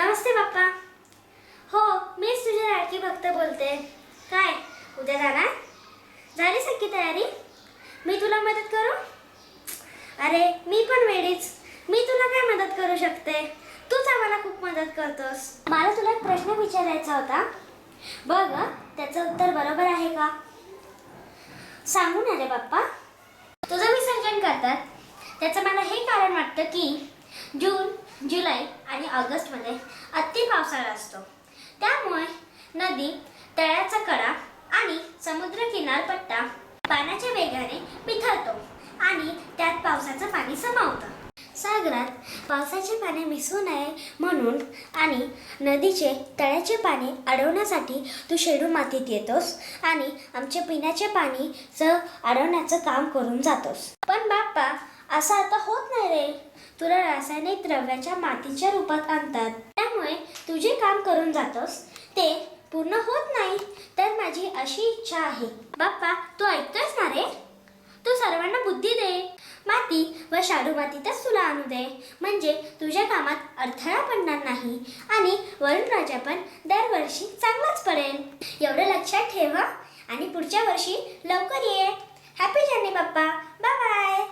नमस्ते बाप्पा. हो, मीच तुझी लाडकी भक्त बोलते. काय उद्या जाणार? झाली सगळी तयारी? मी तुला मदत करू? अरे मी पण वेळीच. मी तुला काय मदत करू शकते? तूच आम्हाला खूप मदत करतोस. मला तुला एक प्रश्न विचारायचा होता. बघ त्याचं उत्तर बरोबर आहे का? सांगू ना रे बाप्पा. तुझं विसर्जन करतात त्याचं मला हे कारण वाटतं की जून, जुलै आणि ऑगस्टमध्ये अति पावसाळा असतो. त्यामुळे नदी, तळ्याचा कडा आणि समुद्र किनारपट्टा पाण्याच्या वेगाने पिथळतो आणि त्यात पावसाचं पाणी सामावतं. सागरात पावसाचे पाणी मिसळू नये म्हणून आणि नदीचे तळ्याचे पाणी अडवण्यासाठी तू शेडू मातीत येतोस आणि आमचे पिण्याचे पाणीचं अडवण्याचं काम करून जातोस. पण बाप्पा असं आता होत नाही रे. तुला रासायनिक द्रव्याच्या मातीच्या रूपात आणतात. त्यामुळे तू जे काम करून जातोस ते पूर्ण होत नाही. तर माझी अशी इच्छा आहे बाप्पा, तू ऐकतोस ना रे? तू सर्वांना बुद्धी दे. माती व शाडू मातीतच तुला आणू दे. म्हणजे तुझ्या कामात अडथळा पडणार नाही आणि वरुण राजा पण दरवर्षी चांगलाच पडेल. एवढं लक्षात ठेव आणि पुढच्या वर्षी लवकर ये. Happy journey Bappa. Bye bye.